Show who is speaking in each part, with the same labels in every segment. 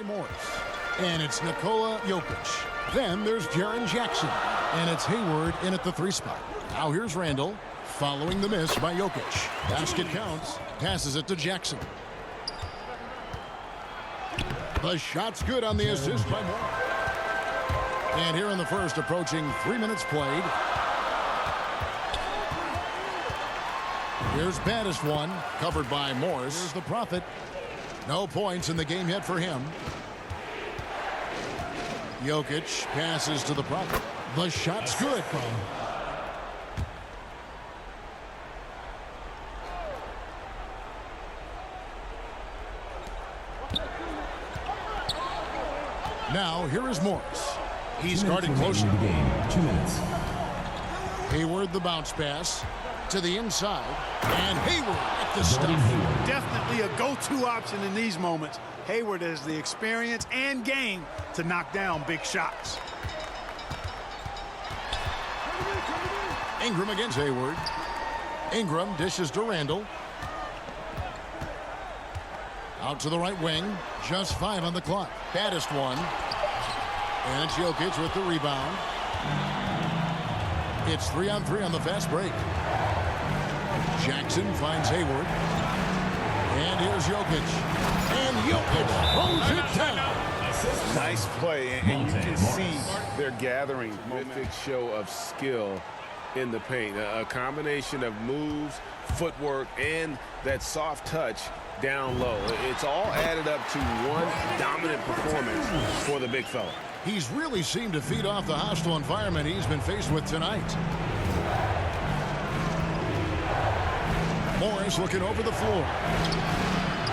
Speaker 1: Morris. And it's Nikola Jokic. Then there's Jaren Jackson. And it's Hayward in at the 3 spot. Now here's Randall following the miss by Jokic. Basket counts. Passes it to Jackson. The shot's good on the assist by Morris. And here in the first, approaching 3 minutes played. Here's baddest one, covered by Morris. Here's the Prophet. No points in the game yet for him. Jokic passes to the Prophet. The shot's good. Now, here is Morris. He's guarded closely.
Speaker 2: 2 minutes.
Speaker 1: Hayward, the bounce pass to the inside. And Hayward at the stuff.
Speaker 3: Definitely a go-to option in these moments. Hayward has the experience and game to knock down big shots.
Speaker 1: Ingram against Hayward. Ingram dishes to Randall. Out to the right wing. Just 5 on the clock. Baddest one. And it's Jokic with the rebound. It's 3-on-3 on the fast break. Jackson finds Hayward. And here's Jokic. And Jokic throws it down.
Speaker 4: Nice play, and you can see they're gathering a terrific show of skill in the paint. A combination of moves, footwork, and that soft touch down low. It's all added up to one dominant performance for the big fella.
Speaker 1: He's really seemed to feed off the hostile environment he's been faced with tonight. Morris looking over the floor.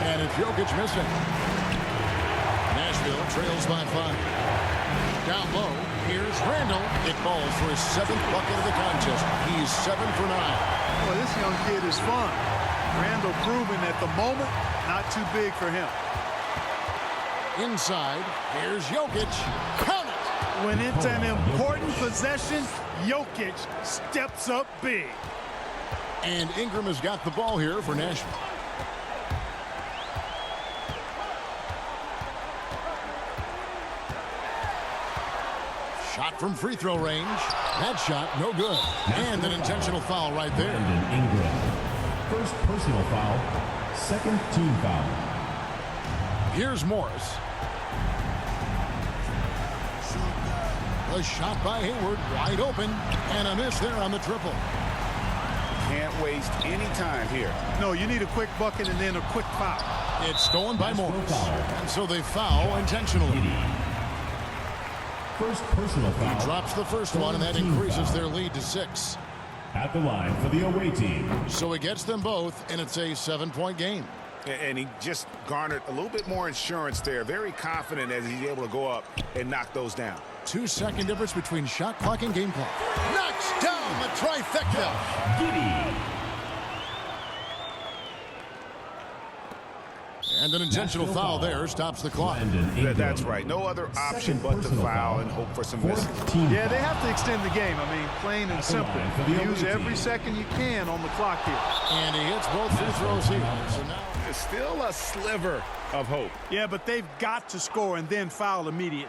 Speaker 1: And it's Jokic missing. Nashville trails by 5. Down low, here's Randall. It falls for his 7th bucket of the contest. He's 7 for 9.
Speaker 3: Well, this young kid is fun. Randall proving at the moment, not too big for him.
Speaker 1: Inside, here's Jokic. Count it!
Speaker 3: When it's an important possession, Jokic steps up big.
Speaker 1: And Ingram has got the ball here for Nashville. Shot from free throw range. That shot, no good. And an intentional foul right there.
Speaker 2: And Ingram. First personal foul. Second team foul.
Speaker 1: Here's Morris. A shot by Hayward, wide open, and a miss there on the triple.
Speaker 4: Can't waste any time here.
Speaker 3: No, you need a quick bucket and then a quick foul.
Speaker 1: It's stolen by Morris. And so they foul intentionally.
Speaker 2: First personal foul.
Speaker 1: He drops the first one, and that increases their lead to 6.
Speaker 2: At the line for the away team.
Speaker 1: So he gets them both, and it's a 7-point game.
Speaker 4: And he just garnered a little bit more insurance there. Very confident as he's able to go up and knock those down.
Speaker 1: 2-second difference between shot clock and game clock. Knocks down the trifecta.
Speaker 2: Giddy.
Speaker 1: And an intentional foul there stops the clock.
Speaker 4: That's right. No other option but to foul and hope for some misses.
Speaker 3: Yeah, they have to extend the game. I mean, plain and simple. Use every second you can on the clock here.
Speaker 1: And he hits both free throws here. So now
Speaker 4: There's still a sliver of hope.
Speaker 3: Yeah, but they've got to score and then foul immediately.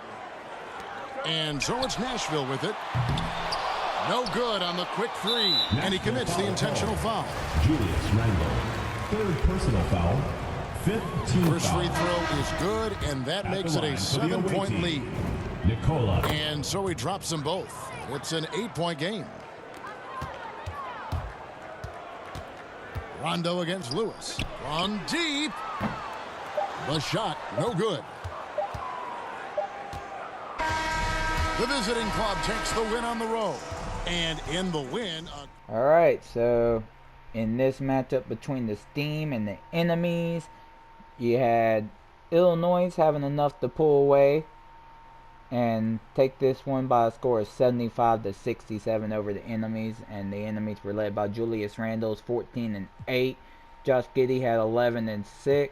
Speaker 1: And so it's Nashville with it. No good on the quick 3. And he commits the intentional foul.
Speaker 2: Julius Randle. Third personal foul. Fifth team
Speaker 1: First
Speaker 2: foul.
Speaker 1: free throw is good, and that makes it a 7-point lead.
Speaker 2: Nikola.
Speaker 1: And so he drops them both. It's an 8-point game. Rondo against Lewis. On deep. The shot, no good. The visiting club takes the win on the road. And in the win...
Speaker 5: Alright, so in this matchup between the Steam and the Enemies, you had Illinois having enough to pull away and take this one by a score of 75-67 over the Enemies. And the Enemies were led by Julius Randle, 14-8. Josh Giddey had 11-6.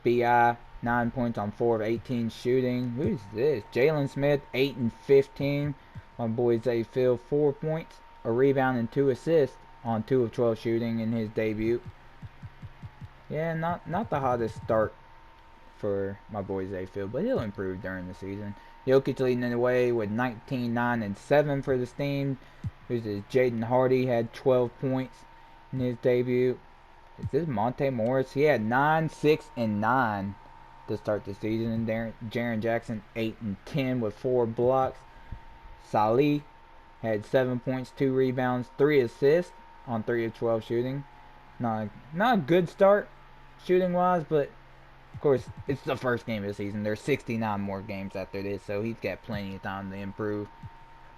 Speaker 5: B.I. 9 points on 4 of 18 shooting. Who's this? Jalen Smith, 8-15. My boy Zay Phil, 4 points, a rebound, and 2 assists on 2 of 12 shooting in his debut. Yeah, not the hottest start for my boy Zayfield, but he'll improve during the season. Jokic leading the way with 19, 9, and 7 for the team. Who's this? Jaden Hardy had 12 points in his debut. Is this Monte Morris? He had 9, 6, and 9 to start the season. And Jaren Jackson 8 and 10 with 4 blocks. Salih had 7 points, 2 rebounds, 3 assists on 3 of 12 shooting. Not a good start shooting wise, but of course it's the first game of the season. There's 69 more games after this, so he's got plenty of time to improve.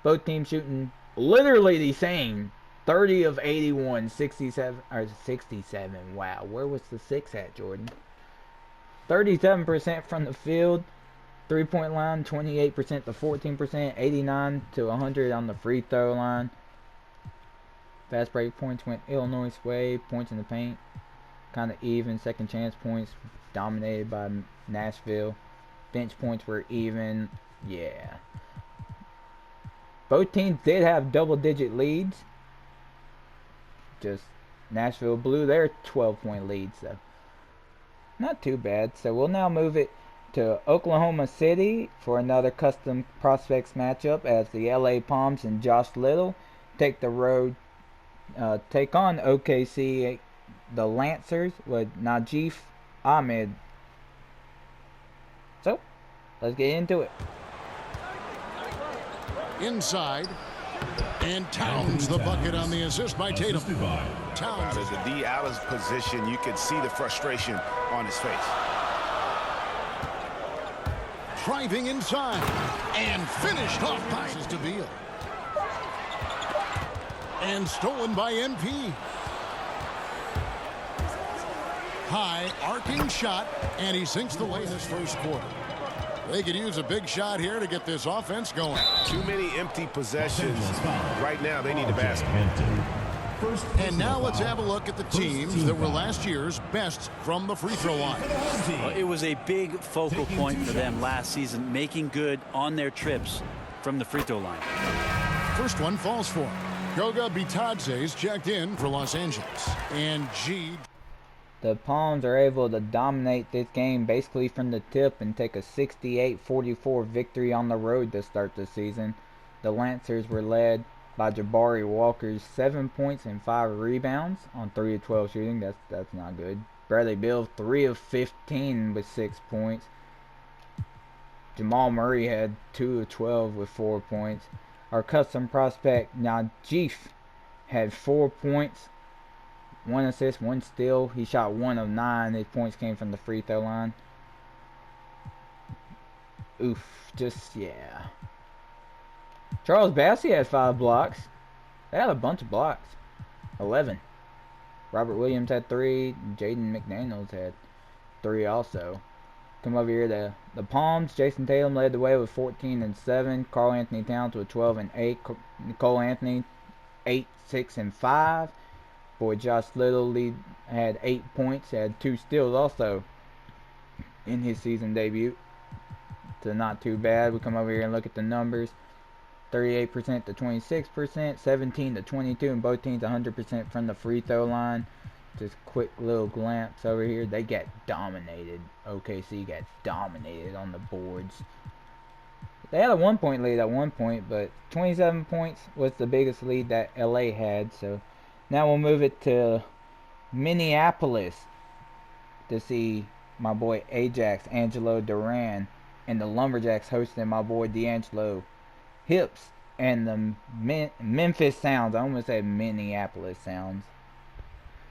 Speaker 5: Both teams shooting literally the same. 30 of 81, 67, or 67. Wow, where was the 6 at, Jordan? 37% from the field, 3-point line, 28% to 14%, 89 to 100 on the free throw line. Fast break points went Illinois' way. Points in the paint, kind of even. Second chance points dominated by Nashville. Bench points were even. Yeah. Both teams did have double-digit leads. Just Nashville blew their 12-point lead, so not too bad. So we'll now move it to Oklahoma City for another custom prospects matchup as the LA Palms and Josh Little take on OKC, the Lancers with Najee Ahmed. So let's get into it.
Speaker 1: Inside. And Towns the bucket on the assist by Tatum. Towns.
Speaker 4: As the D out of position, you can see the frustration on his face.
Speaker 1: Driving inside. And finished off passes to Beal. And stolen by NP. High arcing shot. And he sinks the way in this first quarter. They could use a big shot here to get this offense going.
Speaker 4: Too many empty possessions. Right now, they need a basket.
Speaker 1: And now let's have a look at the teams that were last year's best from the free throw line.
Speaker 6: Well, it was a big focal point for them last season, making good on their trips from the free throw line.
Speaker 1: First one falls for him. Goga Bitadze's checked in for Los Angeles. And G.
Speaker 5: The Palms are able to dominate this game basically from the tip and take a 68-44 victory on the road to start the season. The Lancers were led by Jabari Walker's 7 points and 5 rebounds on 3 of 12 shooting. That's not good. Bradley Beal 3 of 15 with 6 points. Jamal Murray had 2 of 12 with 4 points. Our custom prospect Najee had 4 points. 1 assist, 1 steal. He shot 1 of 9. His points came from the free throw line. Oof, yeah. Charles Bassey had 5 blocks. They had a bunch of blocks. 11. Robert Williams had 3. Jaden McDaniels had 3 also. Come over here to the Palms. Jason Tatum led the way with 14 and 7. Karl Anthony Towns with 12 and 8. Nicole Anthony 8, 6, and 5. Boy Josh Little had 8 points, had 2 steals also in his season debut. So not too bad. We come over here and look at the numbers. 38% to 26%, 17 to 22, and both teams 100% from the free throw line. Just quick little glance over here. They got dominated. OKC got dominated on the boards. They had a 1-point lead at one point, but 27 points was the biggest lead that LA had. So now we'll move it to Minneapolis to see my boy Ajax Angelo Duran and the Lumberjacks hosting my boy D'Angelo Hips and the Memphis Sounds. I almost said Minneapolis Sounds.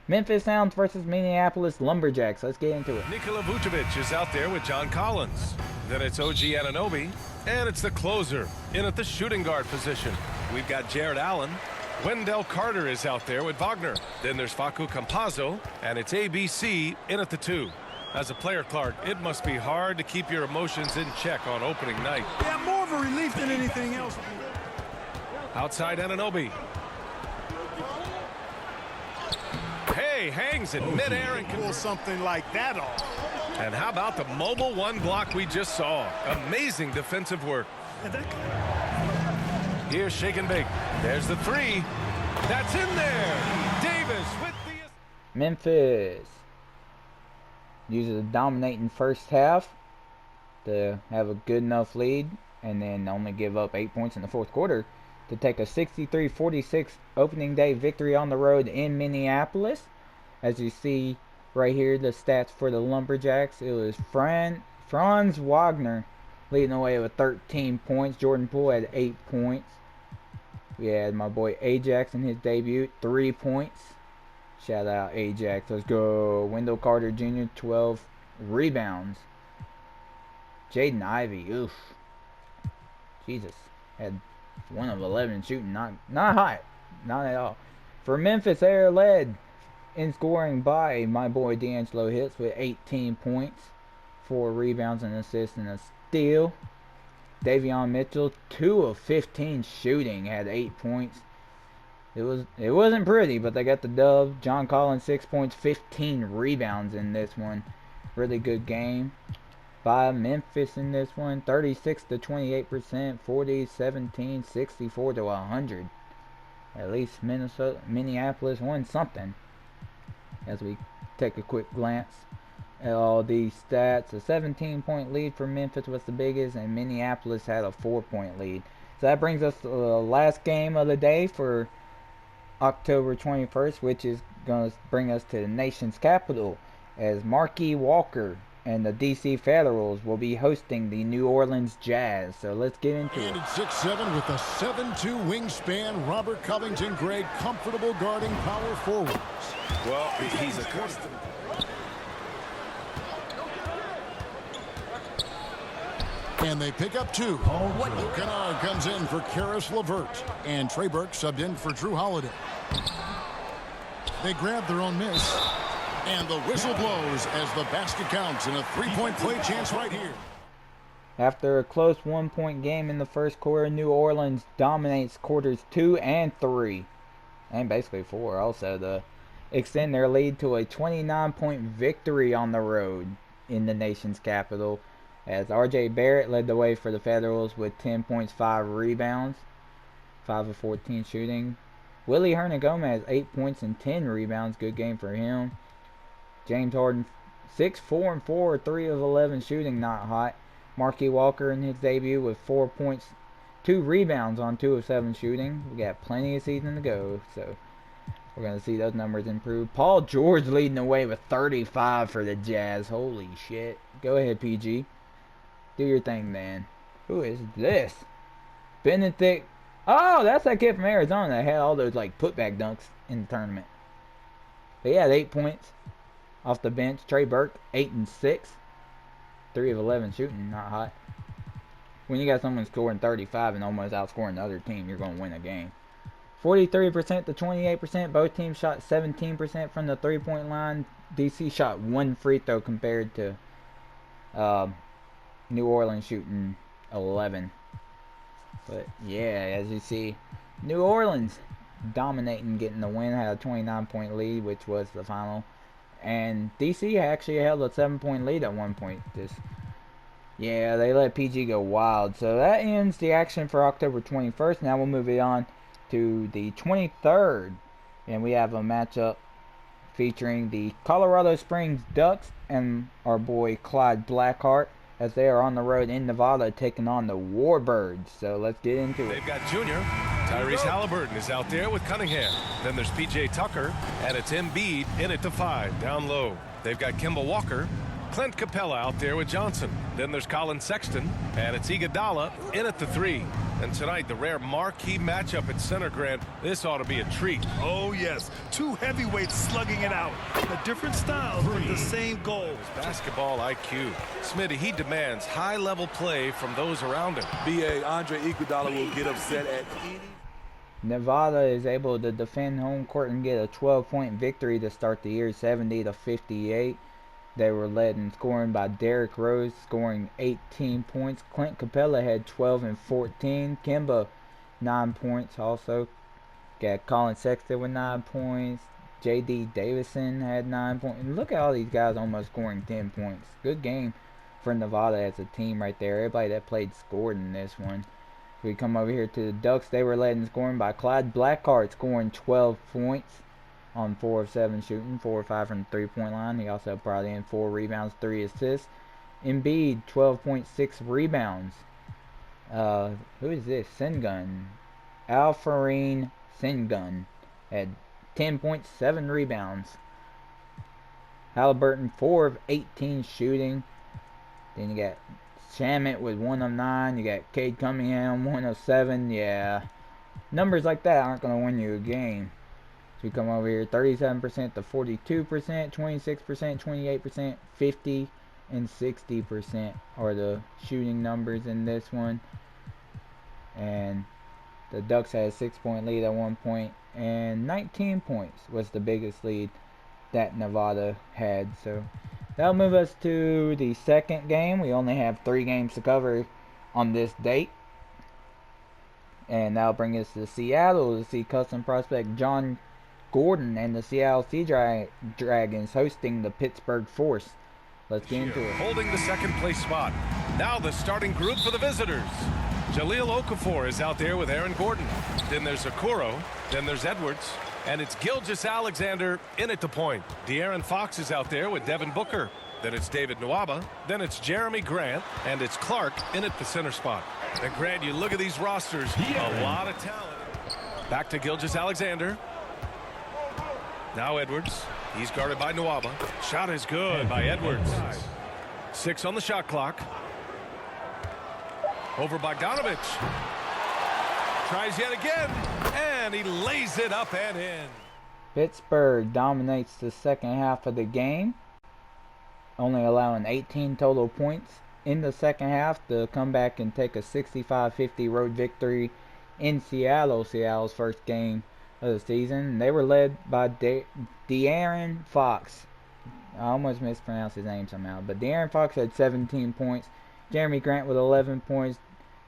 Speaker 5: Memphis Sounds versus Minneapolis Lumberjacks. Let's get into it.
Speaker 7: Nikola Vucevic is out there with John Collins. Then it's OG Anunoby. And it's the closer in at the shooting guard position. We've got Jared Allen. Wendell Carter is out there with Wagner. Then there's Facu Campazzo. And it's ABC in at the 2. As a player, Clark, it must be hard to keep your emotions in check on opening night.
Speaker 3: Yeah, more of a relief than anything else.
Speaker 7: Outside Anunoby. Hey, hangs in midair and
Speaker 3: pull something like that off.
Speaker 7: And how about the mobile 1 block we just saw? Amazing defensive work. Here's shake and bake. There's the 3. That's in there. Davis with the...
Speaker 5: Memphis. uses a dominating first half to have a good enough lead, and then only give up 8 points in the fourth quarter to take a 63-46 opening day victory on the road in Minneapolis. As you see right here, the stats for the Lumberjacks, it was Franz Wagner leading away with 13 points. Jordan Poole had 8 points. We had my boy Ajax in his debut, 3 points. Shout out Ajax. Let's go. Wendell Carter Jr., 12 rebounds. Jaden Ivey, oof. Jesus. Had 1 of 11 shooting. Not hot. Not at all. For Memphis, they are led in scoring by my boy D'Angelo Hitz with 18 points. 4 rebounds, an assist, and a steal. Davion Mitchell, 2 of 15 shooting, had 8 points. It wasn't pretty, but they got the dub. John Collins, 6 points, 15 rebounds in this one. Really good game by Memphis in this one. 36 to 28%, 40, 17, 64 to 100. At least Minneapolis won something. As we take a quick glance at all these stats, a 17-point lead for Memphis was the biggest, and Minneapolis had a 4-point lead. So that brings us to the last game of the day for October 21st, which is going to bring us to the nation's capital, as Marquis Walker and the DC Federals will be hosting the New Orleans Jazz. So let's get into it.
Speaker 1: And at 6'7" with a 7'2" wingspan, Robert Covington Gray comfortable guarding power forwards.
Speaker 4: Well, he's accustomed.
Speaker 1: And they pick up 2. Kennard comes in for Karis LeVert. And Trey Burke subbed in for Drew Holiday. They grab their own miss. And the whistle blows as the basket counts in a 3-point play chance right here.
Speaker 5: After a close 1-point game in the first quarter, New Orleans dominates quarters 2 and 3. And basically 4 also to extend their lead to a 29-point victory on the road in the nation's capital. As R.J. Barrett led the way for the Federals with 10 points, 5 rebounds, 5 of 14 shooting. Willie Hernangomez, 8 points and 10 rebounds. Good game for him. James Harden, 6, 4, and 4, 3 of 11 shooting, not hot. Marquis Walker in his debut with 4 points, 2 rebounds on 2 of 7 shooting. We got plenty of season to go, so we're going to see those numbers improve. Paul George leading the way with 35 for the Jazz. Holy shit. Go ahead, PG. Do your thing, man. Who is this? Benedict. Oh, that's that kid from Arizona that had all those like putback dunks in the tournament. But he had 8 points off the bench. Trey Burke, 8 and 6. 3 of 11 shooting, not hot. When you got someone scoring 35 and almost outscoring the other team, you're going to win a game. 43% to 28%. Both teams shot 17% from the 3-point line. DC shot 1 free throw compared to New Orleans shooting 11. But yeah, as you see, New Orleans dominating, getting the win, had a 29-point lead, which was the final. And DC actually held a 7-point lead at one point. Yeah, they let PG go wild. So that ends the action for October 21st. Now we'll move it on to the 23rd. And we have a matchup featuring the Colorado Springs Ducks and our boy Clyde Blackheart, as they are on the road in Nevada taking on the Warbirds. So let's get into it.
Speaker 7: They've got Junior. Tyrese Halliburton is out there with Cunningham. Then there's P.J. Tucker, and it's Embiid in at the 5, down low. They've got Kemba Walker. Clint Capella out there with Johnson. Then there's Colin Sexton, and it's Iguodala in at the 3. And tonight, the rare marquee matchup at center, Grant. This ought to be a treat.
Speaker 3: Oh, yes. 2 heavyweights slugging it out. A different style, but the same goals.
Speaker 7: Basketball IQ. Smitty, he demands high-level play from those around him.
Speaker 8: B.A. Andre Iguodala will get upset at any...
Speaker 5: Nevada is able to defend home court and get a 12-point victory to start the year, 70-58. They were led in scoring by Derrick Rose, scoring 18 points. Clint Capella had 12 and 14. Kemba, 9 points also. Got Colin Sexton with 9 points. J.D. Davison had 9 points. And look at all these guys almost scoring 10 points. Good game for Nevada as a team right there. Everybody that played scored in this one. We come over here to the Ducks. They were led in scoring by Clyde Blackheart, scoring 12 points. on 4 of 7 shooting, 4 of 5 from the three-point line. He also brought in 4 rebounds, 3 assists. Embiid, 12.6 rebounds. Who is this? Sengun. Alfarine Sengun had 10.7 rebounds. Halliburton, 4 of 18 shooting. Then you got Shamet with 1 of 9. You got Cade Cunningham, 1 of 7. Yeah. Numbers like that aren't going to win you a game. So we come over here, 37% to 42%, 26%, 28%, 50%, and 60% are the shooting numbers in this one. And the Ducks had a 6-point lead at one point, and 19 points was the biggest lead that Nevada had. So that'll move us to the second game. We only have 3 games to cover on this date. And that'll bring us to Seattle to see custom prospect John Gordon and the Seattle Sea Dragons hosting the Pittsburgh Force. Let's get into it.
Speaker 7: Holding the second place spot. Now the starting group for the visitors. Jaleel Okafor is out there with Aaron Gordon. Then there's Okoro. Then there's Edwards. And it's Gilgeous-Alexander in at the point. De'Aaron Fox is out there with Devin Booker. Then it's David Nwaba. Then it's Jeremy Grant. And it's Clark in at the center spot. And Grant, you look at these rosters. A lot of talent. Back to Gilgeous-Alexander. Now Edwards. He's guarded by Nwaba. Shot is good by Edwards. 6 on the shot clock. Over Bogdanovich. Tries yet again. And he lays it up and in.
Speaker 5: Pittsburgh dominates the second half of the game, only allowing 18 total points in the second half to come back and take a 65-50 road victory in Seattle. Seattle's first game of the season. They were led by De'Aaron Fox. I almost mispronounced his name somehow, but De'Aaron Fox had 17 points. Jeremy Grant with 11 points.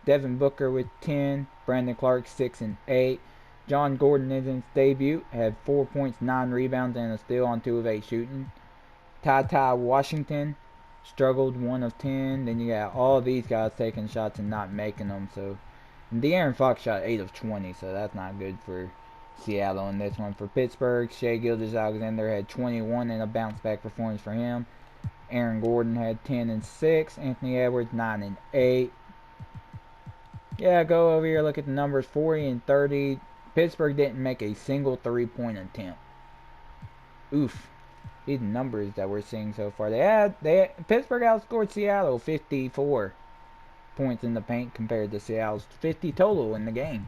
Speaker 5: Devin Booker with 10. Brandon Clark 6 and 8. John Gordon in his debut had 4 points, 9 rebounds, and a steal on 2 of 8 shooting. Ty Washington struggled, 1 of 10. Then you got all of these guys taking shots and not making them. So, and De'Aaron Fox shot 8 of 20, so that's not good for Seattle in this one. For Pittsburgh, Shai Gilgeous-Alexander had 21 and a bounce-back performance for him. Aaron Gordon had 10 and 6. Anthony Edwards 9 and 8. Yeah, go over here, look at the numbers, 40 and 30. Pittsburgh didn't make a single 3-point attempt. Oof. These numbers that we're seeing so far. Pittsburgh outscored Seattle 54 points in the paint compared to Seattle's 50 total in the game.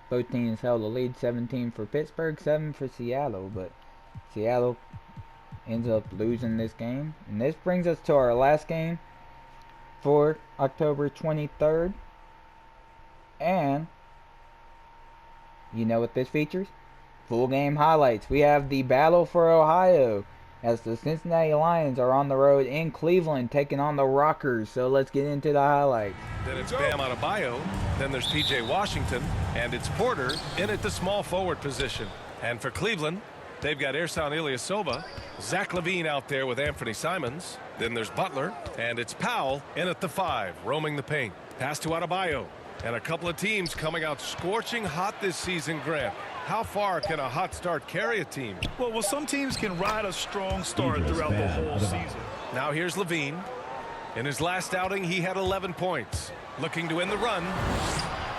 Speaker 5: Both teams held the lead, 17 for Pittsburgh, 7 for Seattle, but Seattle ends up losing this game. And this brings us to our last game for October 23rd. And you know what this features? Full game highlights. We have the battle for Ohio as the Cincinnati Lions are on the road in Cleveland taking on the Rockers. So let's get into the highlights.
Speaker 7: Then it's Bam Adebayo. Then there's P.J. Washington. And it's Porter in at the small forward position. And for Cleveland, they've got Ersan Ilyasova. Zach LaVine out there with Anthony Simons. Then there's Butler. And it's Powell in at the 5, roaming the paint. Pass to Adebayo. And a couple of teams coming out scorching hot this season, Grant. How far can a hot start carry a team?
Speaker 9: Well, some teams can ride a strong start throughout the whole season.
Speaker 7: Now here's LaVine. In his last outing, he had 11 points. Looking to end the run.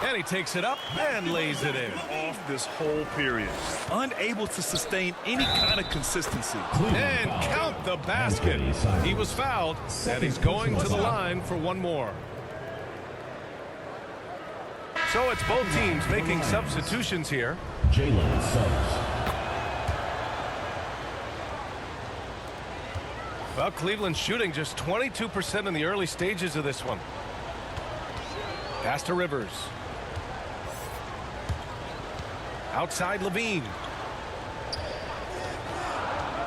Speaker 7: And he takes it up and lays it in.
Speaker 9: Off this whole period. Unable to sustain any kind of consistency.
Speaker 7: And count the basket. He was fouled, and he's going to the line for one more. So it's both teams making substitutions here.
Speaker 2: Jalen Suggs.
Speaker 7: Well, Cleveland shooting just 22% in the early stages of this one. Pass to Rivers. Outside LaVine.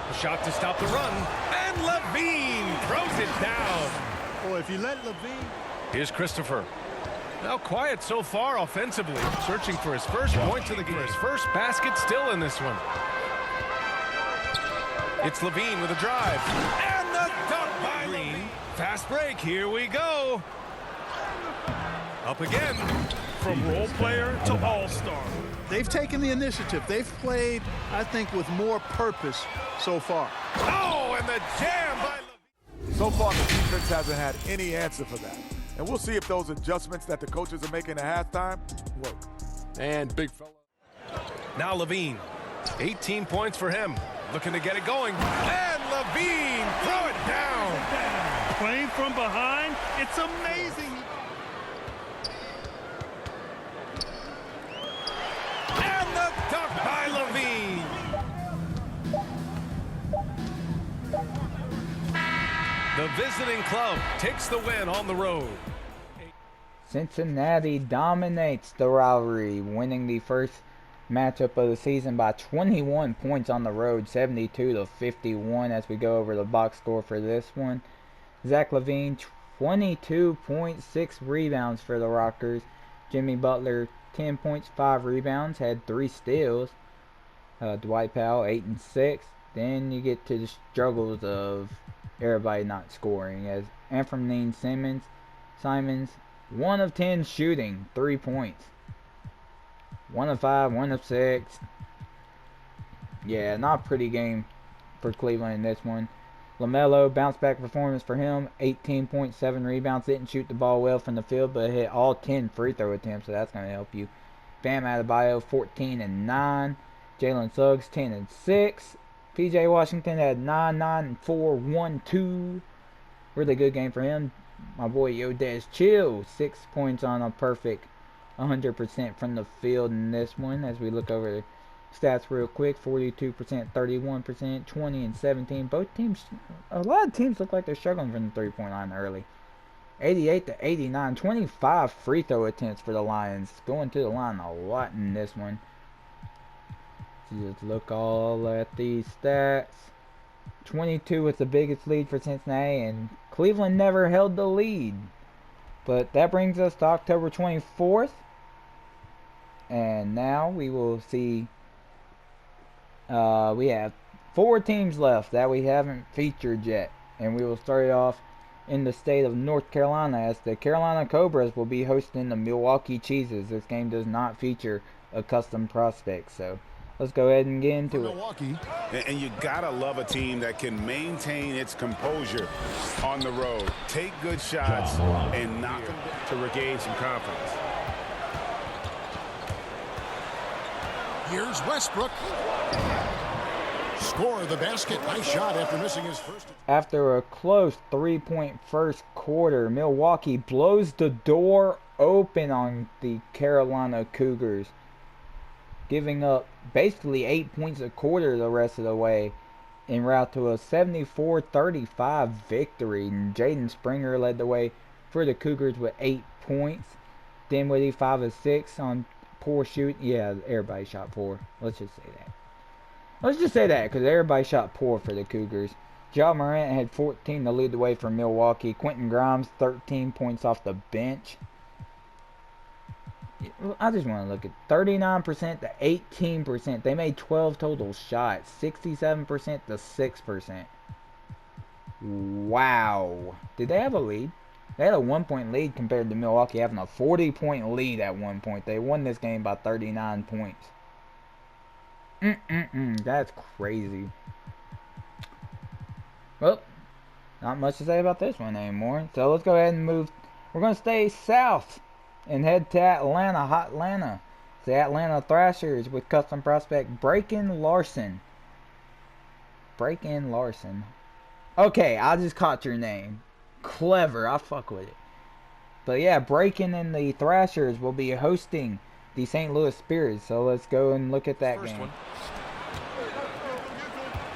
Speaker 7: A shot to stop the run. And LaVine throws it down.
Speaker 3: Boy, if you let LaVine.
Speaker 7: Here's Christopher. Now quiet so far offensively. Searching for his first points of the game. His first basket still in this one. It's LaVine with a drive. And the dunk by Green. Fast break. Here we go. Up again.
Speaker 9: from role player to all-star.
Speaker 3: They've taken the initiative. They've played, I think, with more purpose so far.
Speaker 7: Oh, and the jam by Levine.
Speaker 8: So far, the defense hasn't had any answer for that. And we'll see if those adjustments that the coaches are making at halftime work.
Speaker 7: And big fella. Now Levine, 18 points for him. Looking to get it going. And Levine, throw it down.
Speaker 9: Playing from behind, it's amazing.
Speaker 7: And the dunk by Levine. The visiting club takes the win on the road.
Speaker 5: Cincinnati dominates the rivalry, winning the first matchup of the season by 21 points on the road, 72-51 as we go over the box score for this one. Zach LaVine, 22.6 rebounds for the Rockers. Jimmy Butler, 10 points, 5 rebounds, had 3 steals. Dwight Powell, 8 and 6. Then you get to the struggles of everybody not scoring, as Anthony Simons, 1 of 10 shooting, 3 points. 1 of 5, 1 of 6. Yeah, not a pretty game for Cleveland in this one. LaMelo, bounce back performance for him, 18.7 rebounds. Didn't shoot the ball well from the field, but hit all 10 free throw attempts, so that's going to help you. Bam Adebayo, 14 and 9. Jalen Suggs, 10 and 6. PJ Washington had 9, 9, and 4, 1, 2. Really good game for him. My boy Yodez Chill, 6 points on a perfect 100% from the field in this one. As we look over the stats real quick, 42%, 31%, 20 and 17. Both teams, a lot of teams look like they're struggling from the three-point line early. 88-89, 25 free throw attempts for the Lions. Going to the line a lot in this one. Just look all at these stats. 22 was the biggest lead for Cincinnati, and Cleveland never held the lead. But that brings us to October 24th. And now we will see, we have 4 teams left that we haven't featured yet. And we will start it off in the state of North Carolina, as the Carolina Cobras will be hosting the Milwaukee Cheeses. This game does not feature a custom prospect, so let's go ahead and get into it.
Speaker 1: Milwaukee.
Speaker 4: And you gotta love a team that can maintain its composure on the road, take good shots, and knock them to regain some confidence.
Speaker 1: Here's Westbrook. Score the basket. Nice shot after missing his first.
Speaker 5: After a close 3-point first quarter, Milwaukee blows the door open on the Carolina Cougars, giving up basically 8 points a quarter the rest of the way, en route to a 74-35 victory. And Jaden Springer led the way for the Cougars with 8 points. Dinwiddie 5 of 6 on poor shooting. Yeah, everybody shot poor. Let's just say that. Let's just say that, because everybody shot poor for the Cougars. Ja Morant had 14 to lead the way for Milwaukee. Quentin Grimes, 13 points off the bench. I just want to look at 39% to 18%. They made 12 total shots. 67% to 6%. Wow. Did they have a lead? They had a 1-point lead compared to Milwaukee having a 40-point lead at one point. They won this game by 39 points. That's crazy. Well, not much to say about this one anymore. So let's go ahead and move. We're going to stay south and head to Atlanta, hot Atlanta. The Atlanta Thrashers with custom prospect Braken Larson. Braken Larson. Okay, I just caught your name. Clever, I fuck with it. But yeah, Braken and the Thrashers will be hosting the St. Louis Spirits. So let's go and look at that
Speaker 7: First
Speaker 5: game.
Speaker 7: One.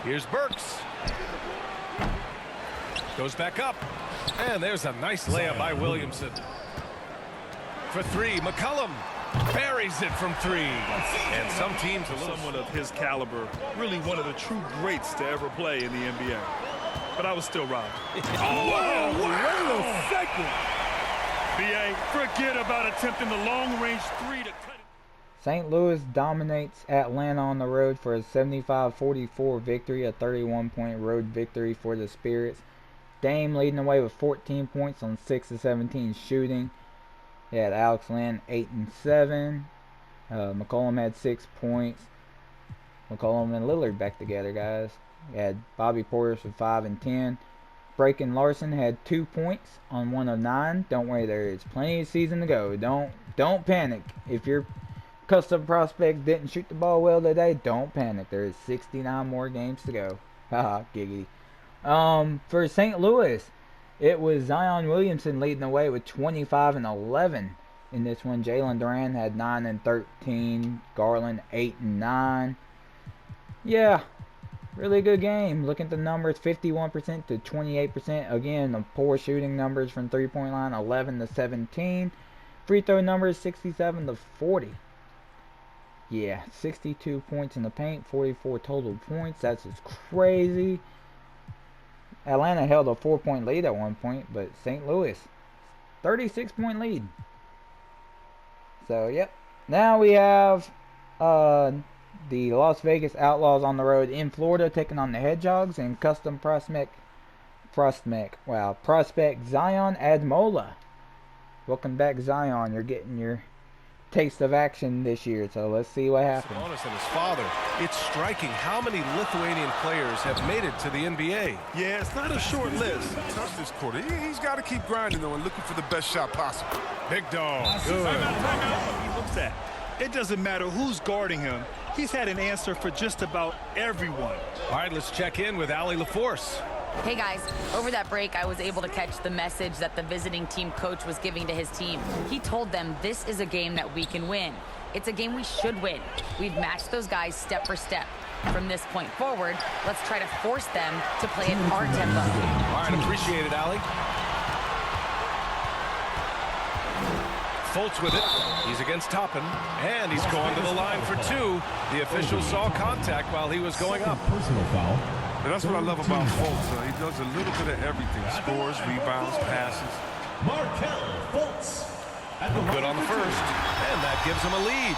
Speaker 7: Here's Burks. Goes back up. And there's a nice layup by Williamson. For 3, McCollum buries it from 3. And some teams,
Speaker 9: Someone of his caliber, really one of the true greats to ever play in the NBA. But I was still robbed.
Speaker 7: wow.
Speaker 9: Wait a second. BA, forget about attempting the long-range 3 to cut it.
Speaker 5: St. Louis dominates Atlanta on the road for a 75-44 victory, a 31-point road victory for the Spirits. Dame leading the way with 14 points on 6 of 17 shooting. You had Alex Lynn 8 and 7. McCollum had 6 points. McCollum and Lillard back together, guys. You had Bobby Portis with 5 and 10. Braken Larson had 2 points on 1 of 9. Don't worry, there is plenty of season to go. Don't panic. If your custom prospect didn't shoot the ball well today, don't panic. There is 69 more games to go. Haha, giggity. For St. Louis, it was Zion Williamson leading the way with 25 and 11 in this one. Jalen Duran had 9 and 13. Garland 8 and 9. Yeah, really good game. Look at the numbers, 51% to 28%. Again, the poor shooting numbers from three-point line, 11 to 17. Free throw numbers, 67 to 40. Yeah, 62 points in the paint, 44 total points. That's just crazy. Atlanta held a 4-point lead at one point, but St. Louis, 36-point lead. So, yep. Now we have the Las Vegas Outlaws on the road in Florida, taking on the Hedgehogs and custom prospect Zion Admola. Welcome back, Zion. You're getting your taste of action this year, so let's see what happens.
Speaker 7: Sabonis and his father. It's striking how many Lithuanian players have made it to the NBA.
Speaker 9: Yeah, it's not a short list.
Speaker 10: Touch this quarter. He's got to keep grinding, though, and looking for the best shot possible.
Speaker 7: Big dog. Good.
Speaker 9: Timeout. He looks at. It doesn't matter who's guarding him. He's had an answer for just about everyone.
Speaker 7: All right, let's check in with Allie LaForce.
Speaker 11: Hey guys, over that break I was able to catch the message that the visiting team coach was giving to his team. He told them this is a game that we can win. It's a game we should win. We've matched those guys step for step. From this point forward, let's try to force them to play at our tempo.
Speaker 7: All right, appreciate it, Allie. Fultz with it. He's against Toppin, and he's going to the line for 2. The official saw contact while he was going up.
Speaker 2: Personal foul.
Speaker 10: And that's what I love about Fultz. He does a little bit of everything. Scores, rebounds, passes.
Speaker 2: Markel Fultz.
Speaker 7: Good on the first, and that gives him a lead.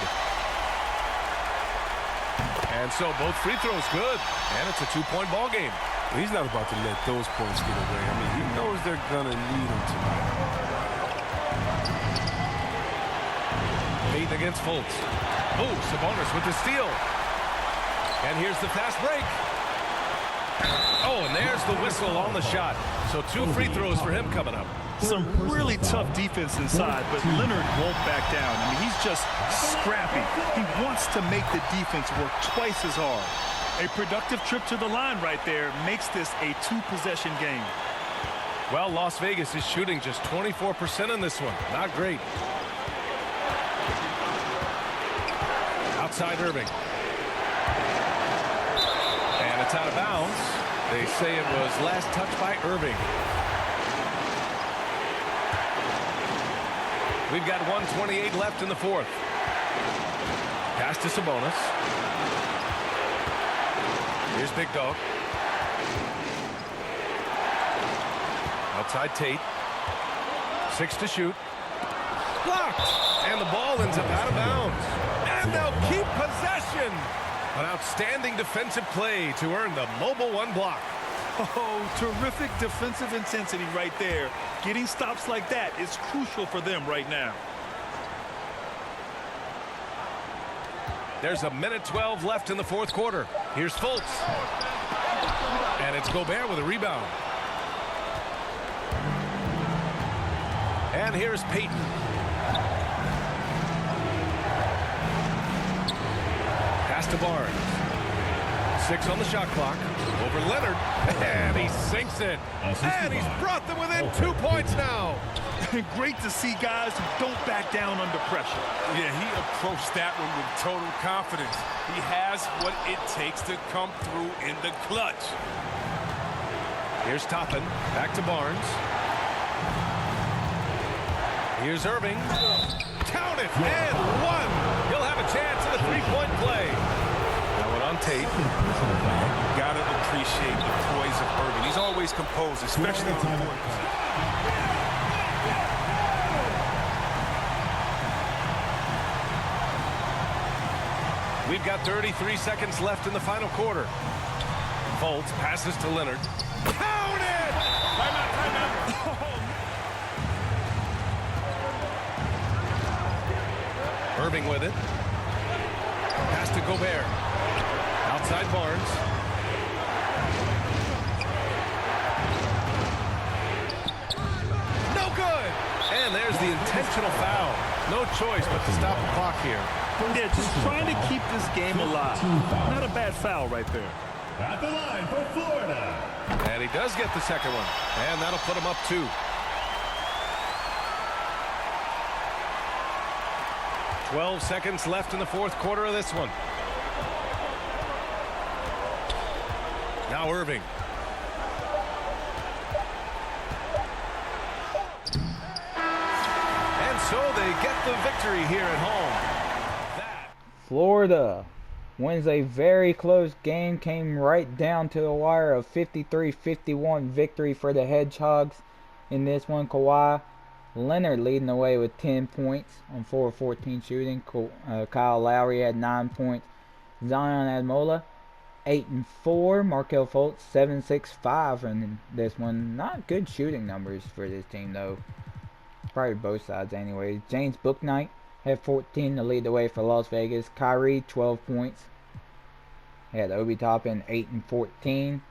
Speaker 7: And so both free throws good, and it's a 2-point ball game.
Speaker 10: He's not about to let those points get away. I mean, he knows they're going to need him tonight.
Speaker 7: Payton against Fultz. Oh, Sabonis with the steal. And here's the fast break. Oh, and there's the whistle on the shot. So 2 free throws for him coming up.
Speaker 9: Some really tough defense inside, but Leonard won't back down. I mean, he's just scrappy. He wants to make the defense work twice as hard. A productive trip to the line right there makes this a 2-possession game.
Speaker 7: Well, Las Vegas is shooting just 24% in this one. Not great. Outside Irving. And it's out of bounds. They say it was last touched by Irving. We've got 1:28 left in the fourth. Pass to Sabonis. Here's Big Dog. Outside Tate. 6 to shoot. Blocked. And the ball ends up out of bounds. And they'll keep possession. An outstanding defensive play to earn the Mobile 1 block.
Speaker 9: Oh, terrific defensive intensity right there. Getting stops like that is crucial for them right now.
Speaker 7: There's 1:12 left in the fourth quarter. Here's Fultz. And it's Gobert with a rebound. And here's Payton. Pass to Barnes. 6 on the shot clock. Over Leonard. And he sinks it. And he's brought them within 2 points now.
Speaker 9: Great to see guys who don't back down under pressure.
Speaker 10: Yeah, he approached that one with total confidence. He has what it takes to come through in the clutch.
Speaker 7: Here's Toppin. Back to Barnes. Here's Irving. Count it. And 1. He'll have a chance at a 3-point play. That one on Tate.
Speaker 10: Gotta appreciate the poise of Irving. He's always composed, especially on the court.
Speaker 7: We've got 33 seconds left in the final quarter. Fultz passes to Leonard. Count it!
Speaker 10: Timeout.
Speaker 7: Irving with it. Pass to Gobert. Outside Barnes. No good. And there's the intentional foul. No choice but to stop the clock here.
Speaker 9: Yeah, just trying to keep this game alive. Not a bad foul right there.
Speaker 2: At the line for Florida.
Speaker 7: And he does get the second one. And that'll put him up 2. 12 seconds left in the fourth quarter of this one. Now Irving. And so they get the victory here at home.
Speaker 5: Florida wins a very close game. Came right down to the wire. Of 53-51 victory for the Hedgehogs in this one. Kawhi Leonard leading the way with 10 points on 4 of 14 shooting. Kyle Lowry had 9 points. Zion Admola 8 and 4. Markelle Fultz 7-6-5 in this one. Not good shooting numbers for this team though. Probably both sides anyway. James Bouknight had 14 to lead the way for Las Vegas. Kyrie 12 points. Had Obi Toppin 8 and 14.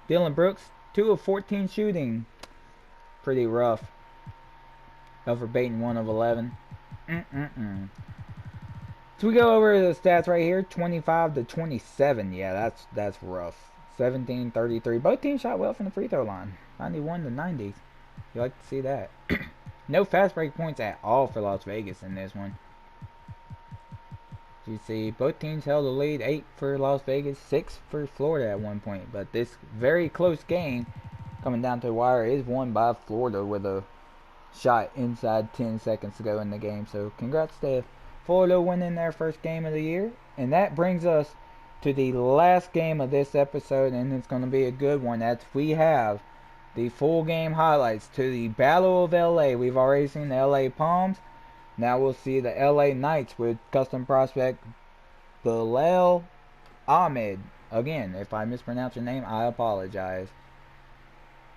Speaker 5: Dylan Brooks 2 of 14 shooting. Pretty rough. Elfrid Payton 1 of 11. So we go over the stats right here. 25-27. Yeah, that's rough. 17-33. Both teams shot well from the free throw line. 91-90. You like to see that. No fast break points at all for Las Vegas in this one. You see, both teams held the lead. 8 for Las Vegas, 6 for Florida at one point. But this very close game, coming down to the wire, is won by Florida with a shot inside 10 seconds to go in the game. So congrats to Florida winning their first game of the year. And that brings us to the last game of this episode, and it's going to be a good one. That's we have the full game highlights to the Battle of LA. We've already seen the LA Palms. Now we'll see the LA Knights with custom prospect Bilal Ahmed. Again, if I mispronounce your name, I apologize.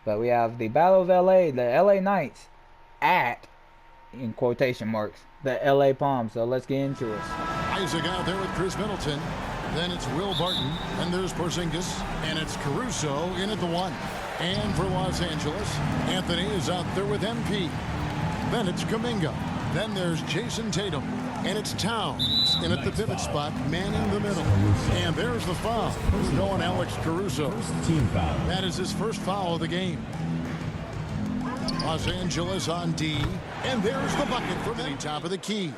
Speaker 5: But we have the Battle of LA, the LA Knights at, in quotation marks, the LA Palms. So let's get into it.
Speaker 1: Isaac out there with Chris Middleton. Then it's Will Barton. Then there's Porzingis. And it's Caruso in at the 1. And for Los Angeles, Anthony is out there with MP. Then it's Kuminga. Then there's Jason Tatum. And it's Towns in at the pivot spot, manning the middle. And there's the foul. We're going Alex Caruso. That is his first foul of the game. Los Angeles on D. And there's the bucket from the top of the key.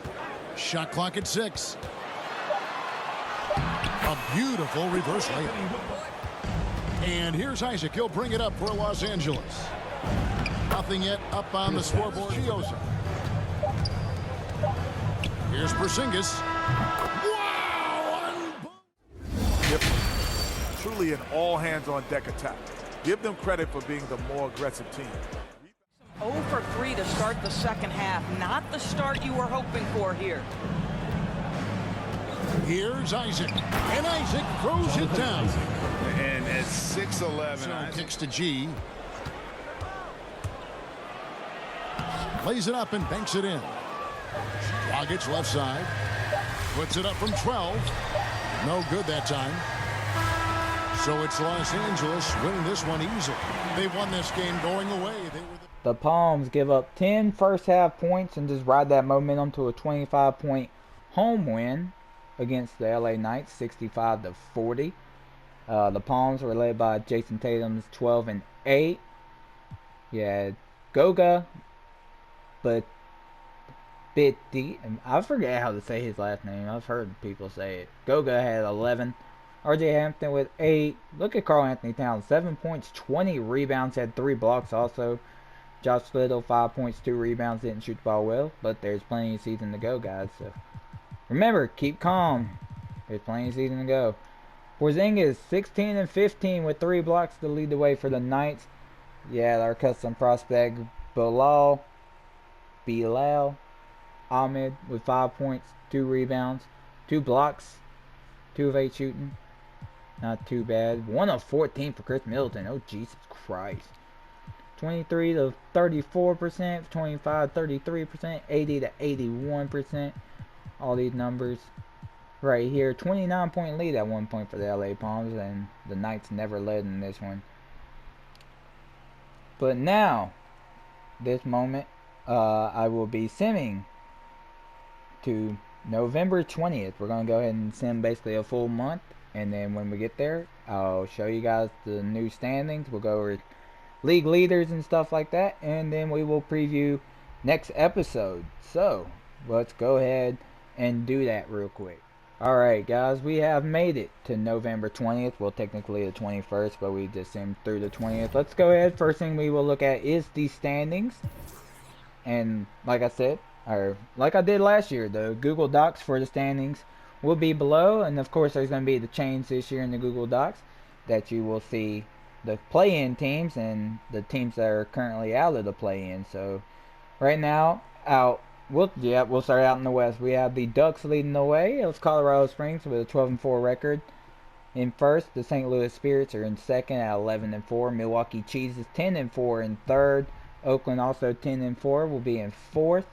Speaker 1: Shot clock at 6. A beautiful reverse layup. And here's Isaac. He'll bring it up for Los Angeles. Nothing yet up on the scoreboard. Chiosa. Here's Porzingis. Wow!
Speaker 8: Yep. Truly an all-hands-on-deck attack. Give them credit for being the more aggressive team.
Speaker 12: 0 for 3 to start the second half. Not the start you were hoping for here.
Speaker 1: Here's Isaac. And Isaac throws it down.
Speaker 4: And at 6'11",
Speaker 1: so kicks to G. Lays it up and banks it in. Dragic left side. Puts it up from 12. No good that time. So it's Los Angeles winning this one easily. They won this game going away.
Speaker 5: The Palms give up 10 first half points and just ride that momentum to a 25-point home win against the LA Knights, 65-40. The Palms were led by Jason Tatum's 12 and 8. Yeah, Goga, but I forget how to say his last name. I've heard people say it. Goga had 11. RJ Hampton with 8. Look at Karl Anthony Towns, 7 points, 20 rebounds, had 3 blocks also. Josh Little, 5 points, 2 rebounds, didn't shoot the ball well, but there's plenty of season to go, guys. So remember, keep calm. There's plenty of season to go. Porzingis, 16 and 15 with 3 blocks to lead the way for the Knights. Yeah, our custom prospect, Bilal Ahmed with 5 points, 2 rebounds, 2 blocks, 2 of 8 shooting. Not too bad. 1 of 14 for Chris Middleton. Oh, Jesus Christ. 23-34%, 25-33%, 80-81%. all these numbers right here. 29-point lead at one point for the LA Palms, and the Knights never led in this one. But now, this moment, I will be simming to November 20th. We're going to go ahead and sim basically a full month, and then when we get there, I'll show you guys the new standings. We'll go over league leaders and stuff like that, and then we will preview next episode. So, let's go ahead and do that real quick. Alright guys, we have made it to November 20th. Well, technically the 21st, but we just simmed through the 20th. Let's go ahead. First thing we will look at is the standings. And like I said, or like I did last year, the Google Docs for the standings will be below. And of course there's going to be the change this year in the Google Docs that you will see the play-in teams and the teams that are currently out of the play-in. So right now, we'll start out in the West. We have the Ducks leading the way. It's Colorado Springs with a 12-4 record in first. The St. Louis Spirits are in second at 11-4. Milwaukee Cheese is 10-4 in third. Oakland also 10-4 will be in fourth.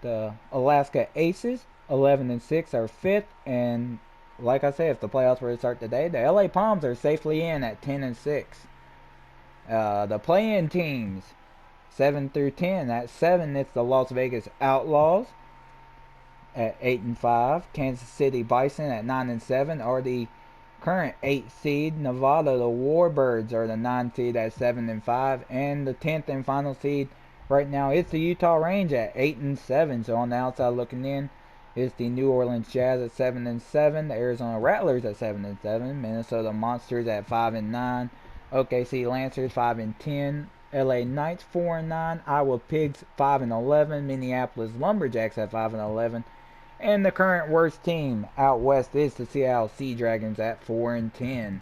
Speaker 5: The Alaska Aces 11-6 are fifth. And like I said, if the playoffs were to start today, the LA Palms are safely in at 10-6. The play-in teams 7 through 10. At 7, it's the Las Vegas Outlaws at 8-5. Kansas City Bison at 9-7 are the current 8th seed. Nevada, the Warbirds are the 9th seed at 7-5, and the 10th and final seed right now it's the Utah Range at 8-7. So on the outside looking in is the New Orleans Jazz at 7-7, the Arizona Rattlers at 7-7, Minnesota Monsters at 5-9, OKC Lancers 5-10. LA Knights 4-9, Iowa Pigs 5-11, Minneapolis Lumberjacks at 5-11, and the current worst team out west is the Seattle Sea Dragons at 4-10.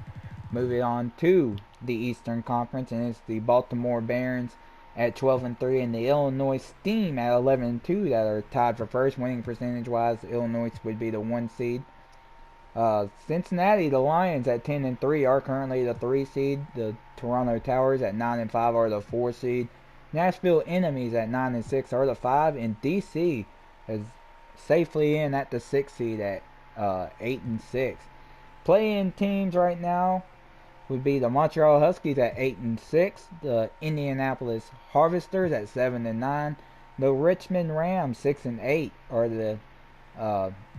Speaker 5: Moving on to the Eastern Conference, and it's the Baltimore Barons at 12-3, and the Illinois Steam at 11-2 that are tied for first. Winning percentage wise, Illinois would be the 1 seed. Cincinnati, the Lions at 10-3 are currently the 3 seed. The Toronto Towers at 9-5 are the 4 seed. Nashville Enemies at 9-6 are the 5, and DC is safely in at the 6 seed at 8-6. Play-in teams right now would be the Montreal Huskies at 8-6, the Indianapolis Harvesters at 7-9, the Richmond Rams 6-8 are the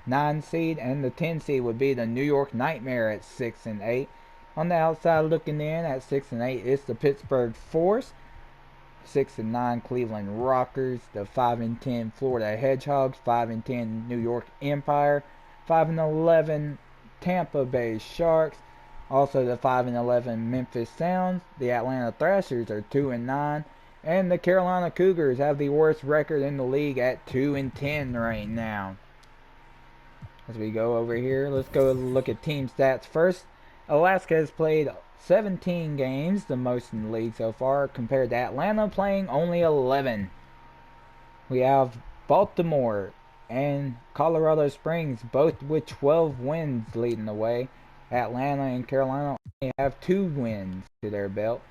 Speaker 5: 9 seed, and the 10 seed would be the New York Nightmare at 6-8. On the outside looking in at 6-8 is the Pittsburgh Force, 6-9 Cleveland Rockers, the 5-10 Florida Hedgehogs, 5-10 New York Empire, 5-11 Tampa Bay Sharks, also the 5-11 Memphis Sounds. The Atlanta Thrashers are 2-9, and the Carolina Cougars have the worst record in the league at 2-10 right now. As we go over here, let's go look at team stats first. Alaska has played 17 games, the most in the league so far, compared to Atlanta playing only 11. We have Baltimore and Colorado Springs both with 12 wins leading the way. Atlanta and Carolina only have 2 wins to their belt.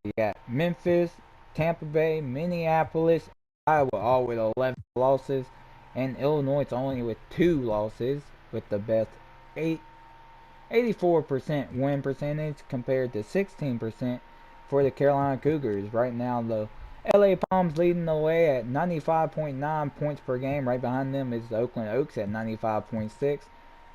Speaker 5: You got Memphis, Tampa Bay, Minneapolis, Iowa all with 11 losses, and Illinois only with 2 losses, with the best 84% win percentage compared to 16% for the Carolina Cougars. Right now, the LA Palms leading the way at 95.9 points per game. Right behind them is the Oakland Oaks at 95.6.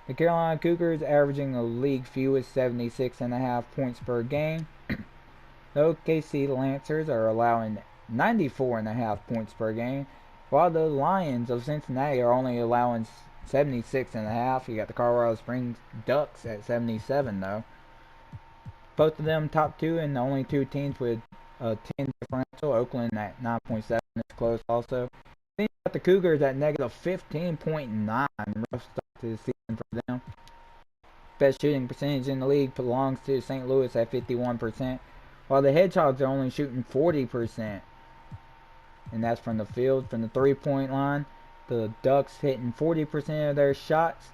Speaker 5: The Carolina Cougars averaging the league fewest 76.5 points per game. The OKC Lancers are allowing 94.5 points per game, while the Lions of Cincinnati are only allowing 76.5. You got the Colorado Springs Ducks at 77 though. Both of them top 2 and the only 2 teams with a 10 differential. Oakland at 9.7 is close also. Then you got the Cougars at negative 15.9. Rough start to the season for them. Best shooting percentage in the league belongs to St. Louis at 51%, while the Hedgehogs are only shooting 40%. And that's from the field. From the 3-point line, the Ducks hitting 40% of their shots,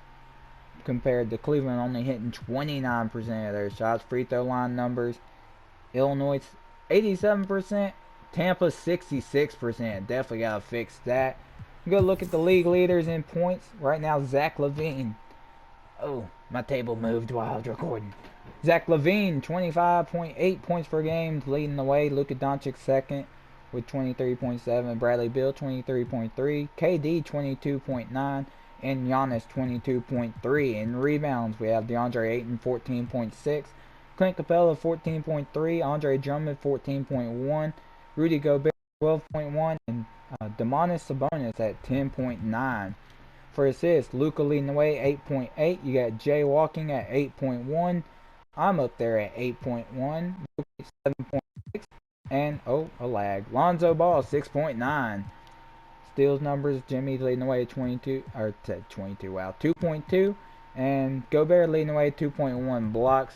Speaker 5: compared to Cleveland only hitting 29% of their shots. Free throw line numbers, Illinois 87%, Tampa 66%. Definitely gotta fix that. Go look at the league leaders in points. Right now, Zach LaVine. Oh, my table moved while I was recording. Zach LaVine, 25.8 points per game, leading the way. Luka Doncic second with 23.7. Bradley Beal, 23.3. KD, 22.9. And Giannis, 22.3. In rebounds, we have DeAndre Ayton, 14.6. Clint Capella, 14.3. Andre Drummond, 14.1. Rudy Gobert, 12.1. And Domantas Sabonis at 10.9. For assists, Luka leading the way, 8.8. You got Jay Walking at 8.1. I'm up there at 8.1. 7.6. And, oh, a lag. Lonzo Ball, 6.9. Steals numbers, Jimmy's leading the way at 22. Or, 22, wow. 2.2. And Gobert leading the way at 2.1 blocks.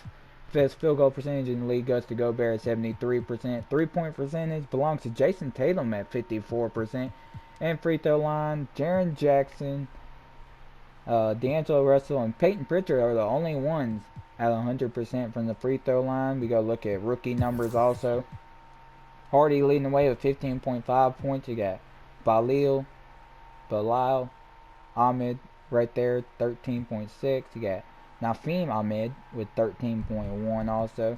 Speaker 5: Best field goal percentage in the league goes to Gobert at 73%. 3-point percentage belongs to Jason Tatum at 54%. And free throw line, Jaren Jackson, D'Angelo Russell, and Peyton Pritchard are the only ones at 100% from the free throw line. We go look at rookie numbers also. Hardy leading the way with 15.5 points. You got Bilal Ahmed right there, 13.6. You got Nafeem Ahmed with 13.1 also.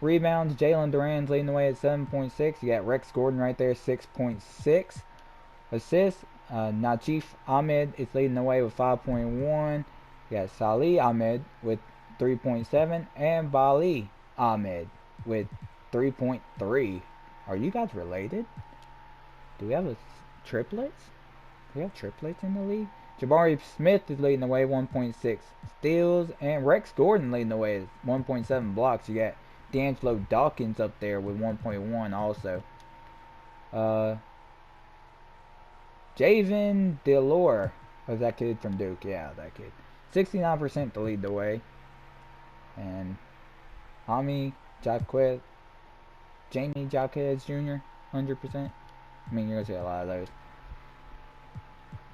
Speaker 5: Rebounds, Jalen Duran's leading the way at 7.6. You got Rex Gordon right there, 6.6. Assists, Najif Ahmed is leading the way with 5.1. You got Salih Ahmed with 3.7. And Bali Ahmed with 3.3. Are you guys related? Do we have triplets? Do we have triplets in the league? Jabari Smith is leading the way, 1.6 steals. And Rex Gordon leading the way, 1.7 blocks. You got D'Angelo Dawkins up there with 1.1 also. Javen Delore. Was that kid from Duke? Yeah, that kid. 69% to lead the way. And Jamie Jaquez Jr. 100%. I mean, you're going to see a lot of those.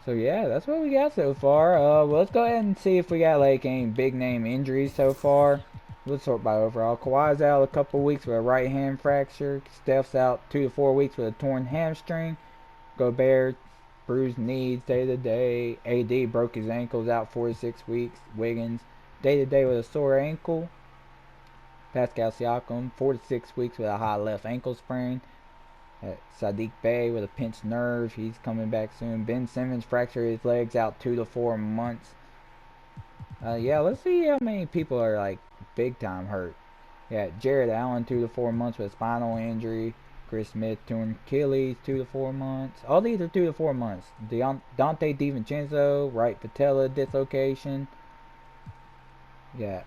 Speaker 5: So yeah, that's what we got so far. Well, let's go ahead and see if we got like any big name injuries so far. Let's sort by overall. Kawhi's out a couple weeks with a right hand fracture. Steph's out 2 to 4 weeks with a torn hamstring. Gobert, bruised knees day to day. AD broke his ankles, out 4 to 6 weeks. Wiggins, day to day with a sore ankle. Pascal Siakam, 4 to 6 weeks with a high left ankle sprain. Sadiq Bey with a pinched nerve, he's coming back soon. Ben Simmons fractured his legs, out 2 to 4 months. Yeah, let's see how many people are like big time hurt. Yeah, Jared Allen 2 to 4 months with a spinal injury. Chris Smith torn Achilles, 2 to 4 months. All these are 2 to 4 months. Dante DiVincenzo, right patella dislocation. Yeah.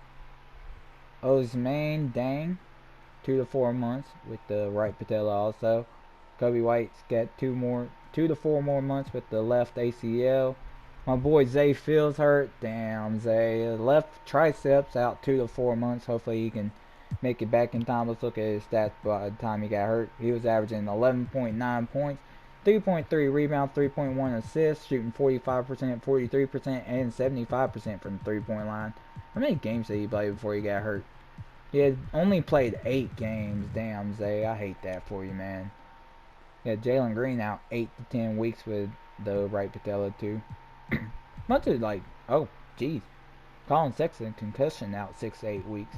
Speaker 5: Ousmane Dang, 2 to 4 months with the right patella also. Kobe White's got 2 to 4 more months with the left ACL. My boy Zay Fields hurt. Damn, Zay. Left triceps, out 2 to 4 months. Hopefully he can make it back in time. Let's look at his stats by the time he got hurt. He was averaging 11.9 points, 3.3 rebounds, 3.1 assists, shooting 45%, 43%, and 75% from the 3-point line. How many games did he play before he got hurt? He had only played 8 games. Damn, Zay. I hate that for you, man. Yeah, Jalen Green out 8 to 10 weeks with the right patella too. Much of like, oh, geez. Colin Sexton, concussion, out 6 to 8 weeks.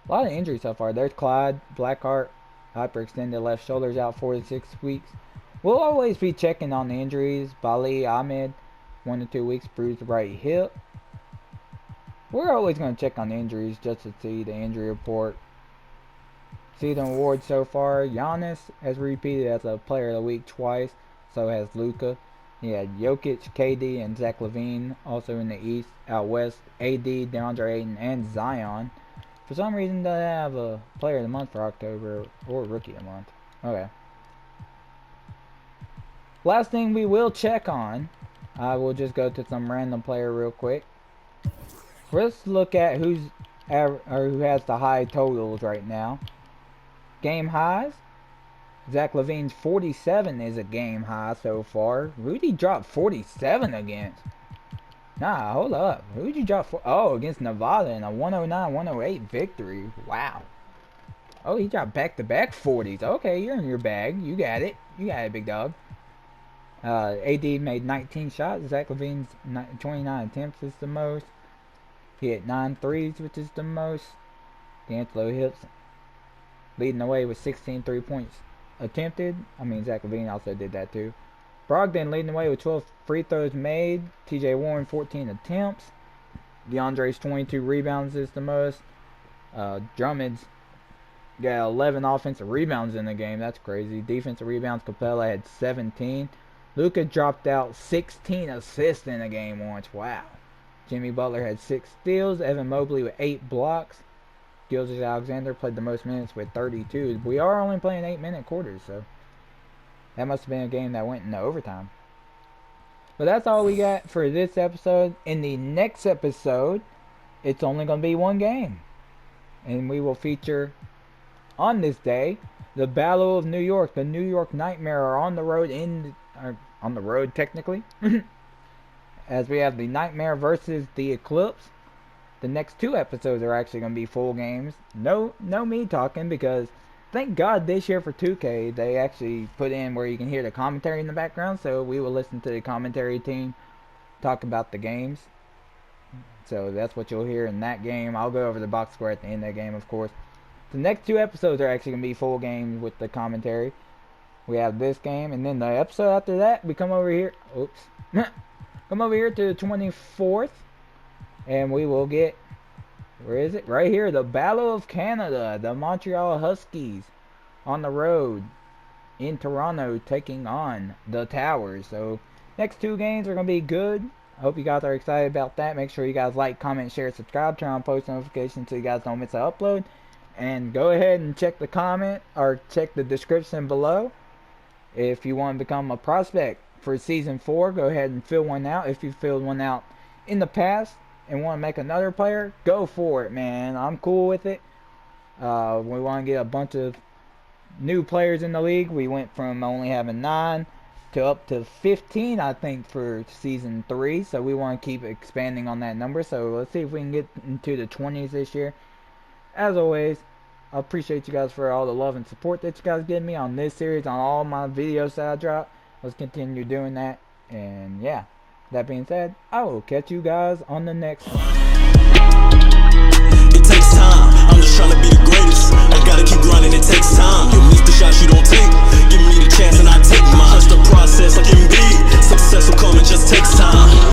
Speaker 5: A lot of injuries so far. There's Clyde Blackheart, hyperextended left shoulders, out 4 to 6 weeks. We'll always be checking on the injuries. Bali Ahmed, 1 to 2 weeks, bruised right hip. We're always going to check on the injuries just to see the injury report. Season awards so far. Giannis has repeated as a player of the week twice. So has Luka. He had Jokic, KD, and Zach LaVine also in the East. Out West, AD, DeAndre Ayton, and Zion. For some reason, they have a player of the month for October or rookie of the month. Okay. Last thing we will check on. I will just go to some random player real quick. Let's look at who has the high totals right now. Game highs. Zach LaVine's 47 is a game high so far. Who'd he drop 47 against? Nah, hold up. Who'd you drop for? Oh, against Nevada in a 109-108 victory. Wow. Oh, he dropped back-to-back 40s. Okay, you're in your bag. You got it. You got it, big dog. AD made 19 shots. Zach LaVine's 29 attempts is the most. He hit 9 threes, which is the most. D'Angelo Hips leading the way with 16 3-points attempted. I mean, Zach LaVine also did that too. Brogdon leading the way with 12 free throws made. TJ Warren 14 attempts. DeAndre's 22 rebounds is the most. Drummond's got 11 offensive rebounds in the game. That's crazy. Defensive rebounds, Capella had 17. Luka dropped out 16 assists in the game once. Wow. Jimmy Butler had 6 steals. Evan Mobley with 8 blocks. Gilgeous-Alexander played the most minutes with 32. We are only playing 8-minute quarters, so that must have been a game that went into overtime. But that's all we got for this episode. In the next episode, it's only going to be one game. And we will feature, on this day, the Battle of New York. The New York Nightmare are on the road on the road technically. As we have the Nightmare versus the Eclipse. The next 2 episodes are actually going to be full games. No me talking, because thank God this year for 2K they actually put in where you can hear the commentary in the background, so we will listen to the commentary team talk about the games. So that's what you'll hear in that game. I'll go over the box score at the end of the game, of course. The next 2 episodes are actually going to be full games with the commentary. We have this game, and then the episode after that, we come over here. Oops. Come over here to the 24th. And we will get, where is it? Right here, the Battle of Canada. The Montreal Huskies on the road in Toronto taking on the Towers. So, next 2 games are going to be good. I hope you guys are excited about that. Make sure you guys like, comment, share, subscribe. Turn on post notifications so you guys don't miss an upload. And go ahead and check the comment or check the description below. If you want to become a prospect for Season 4, go ahead and fill one out. If you filled one out in the past and want to make another player, go for it, man. I'm cool with it. We want to get a bunch of new players in the league. We went from only having 9 to up to 15, I think, for Season 3. So we want to keep expanding on that number. So let's see if we can get into the 20s this year. As always, I appreciate you guys for all the love and support that you guys give me on this series, on all my videos that I drop. Let's continue doing that. And yeah, that being said, I will catch you guys on the next one.